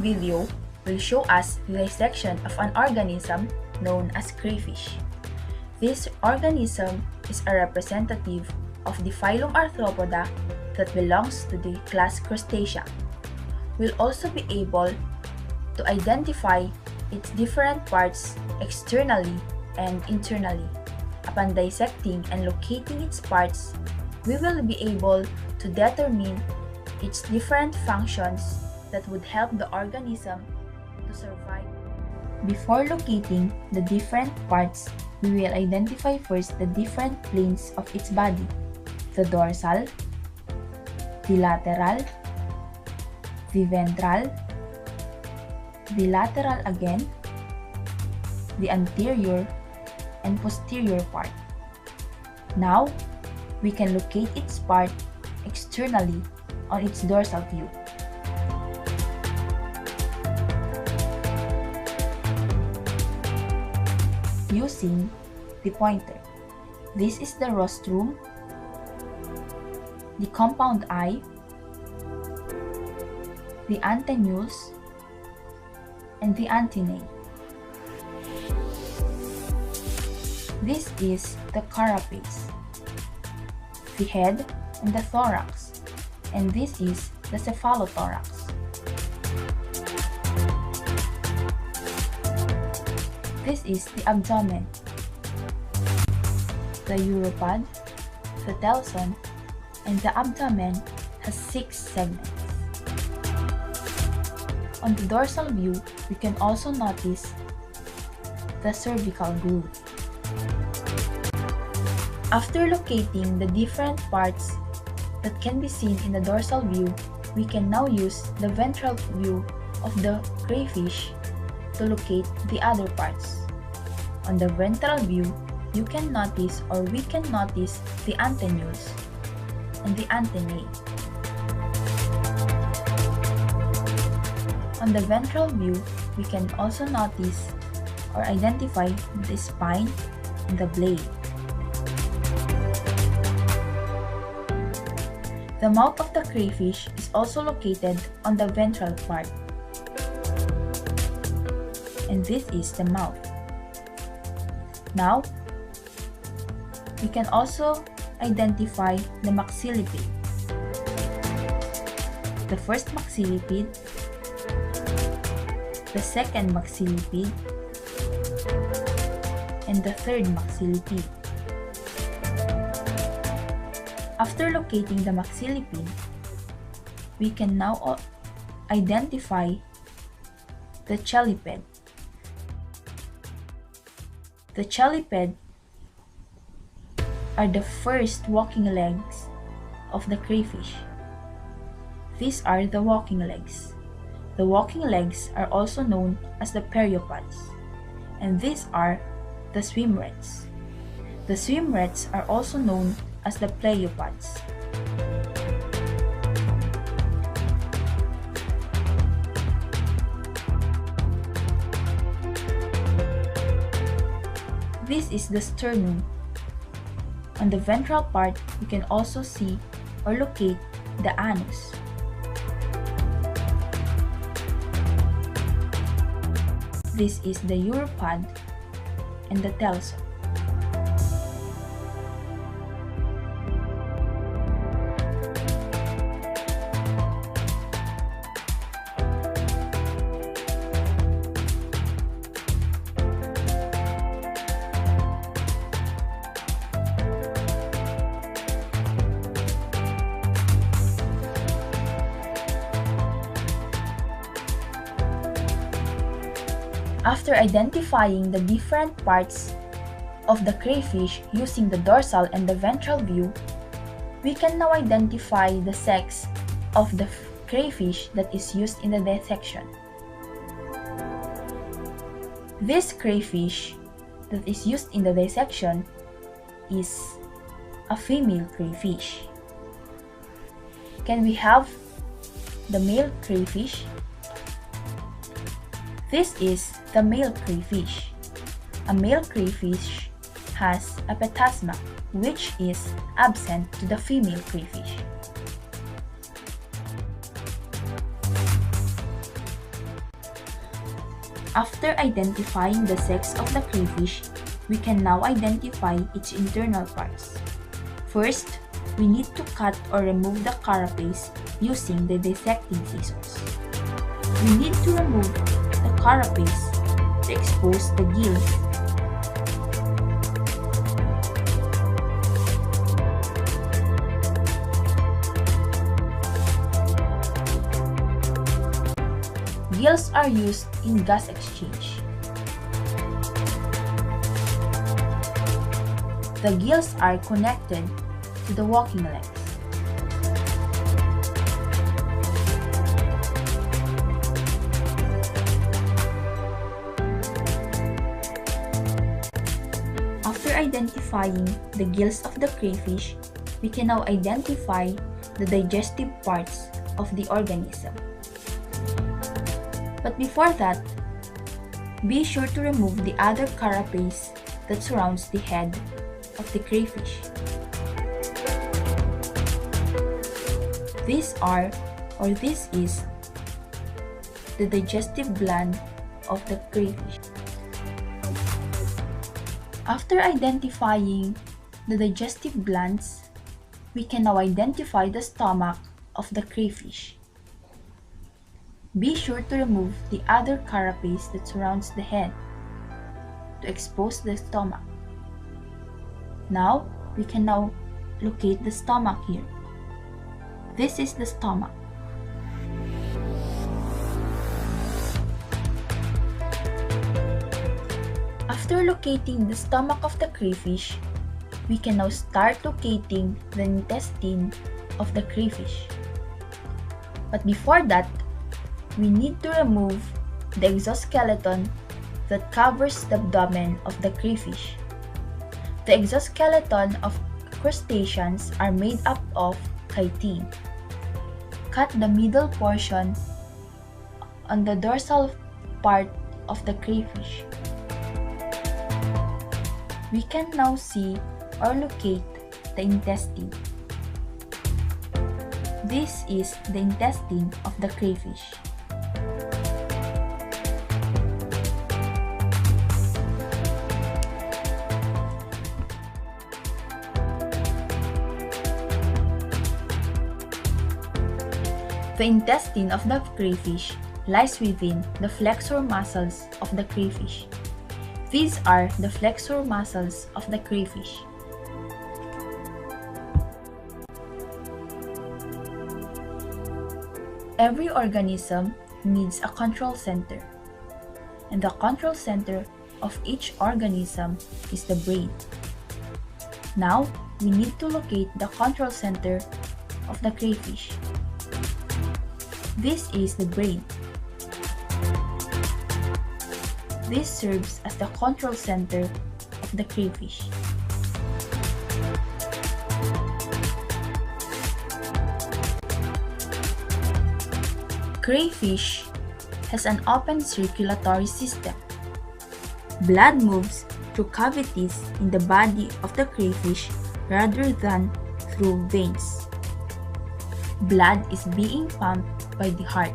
video will show us the dissection of an organism known as crayfish. This organism is a representative of the phylum Arthropoda that belongs to the class Crustacea. We'll also be able to identify its different parts externally and internally. Upon dissecting and locating its parts, we will be able to determine its different functions that would help the organism to survive. Before locating the different parts, we will identify first the different planes of its body: the dorsal, the lateral, the ventral, the lateral again, the anterior, and posterior part. Now, we can locate its part externally on its dorsal view. Using the pointer. This is the rostrum, the compound eye, the antennules, and the antennae. This is the carapace, the head and the thorax, and this is the cephalothorax. This is the abdomen, the uropod, the telson, and the abdomen has 6 segments. On the dorsal view, we can also notice the cervical groove. After locating the different parts that can be seen in the dorsal view, we can now use the ventral view of the crayfish to locate the other parts. On the ventral view, you can notice or we can notice the antennules and the antennae. On the ventral view, we can also notice or identify the spine and the blade. The mouth of the crayfish is also located on the ventral part, and this is the mouth. Now, we can also identify the maxillipede. The first maxillipede, the second maxillipede, and the third maxillipede. After locating the maxillipede, we can now identify the cheliped. The cheliped are the first walking legs of the crayfish. These are the walking legs. The walking legs are also known as the periopods, and these are the swimrets. The swimrets are also known as the pleopods. This is the sternum. On the ventral part, you can also see or locate the anus. This is the uropod and the telson. After identifying the different parts of the crayfish using the dorsal and the ventral view, we can now identify the sex of the crayfish that is used in the dissection. This crayfish that is used in the dissection is a female crayfish. Can we have the male crayfish? This is the male crayfish. A male crayfish has a petasma, which is absent to the female crayfish. After identifying the sex of the crayfish, we can now identify its internal parts. First, we need to cut or remove the carapace using the dissecting scissors. We need to remove the carapace to expose the gills. Gills are used in gas exchange. The gills are connected to the walking legs. After identifying the gills of the crayfish, we can now identify the digestive parts of the organism. But before that, be sure to remove the other carapace that surrounds the head of the crayfish. This is the digestive gland of the crayfish. After identifying the digestive glands, we can now identify the stomach of the crayfish. Be sure to remove the other carapace that surrounds the head to expose the stomach. Now, we can now locate the stomach here. This is the stomach. After locating the stomach of the crayfish, we can now start locating the intestine of the crayfish. But before that, we need to remove the exoskeleton that covers the abdomen of the crayfish. The exoskeleton of crustaceans are made up of chitin. Cut the middle portion on the dorsal part of the crayfish. We can now see or locate the intestine. This is the intestine of the crayfish. The intestine of the crayfish lies within the flexor muscles of the crayfish. These are the flexor muscles of the crayfish. Every organism needs a control center, and the control center of each organism is the brain. Now, we need to locate the control center of the crayfish. This is the brain. This serves as the control center of the crayfish. Crayfish has an open circulatory system. Blood moves through cavities in the body of the crayfish rather than through veins. Blood is being pumped by the heart.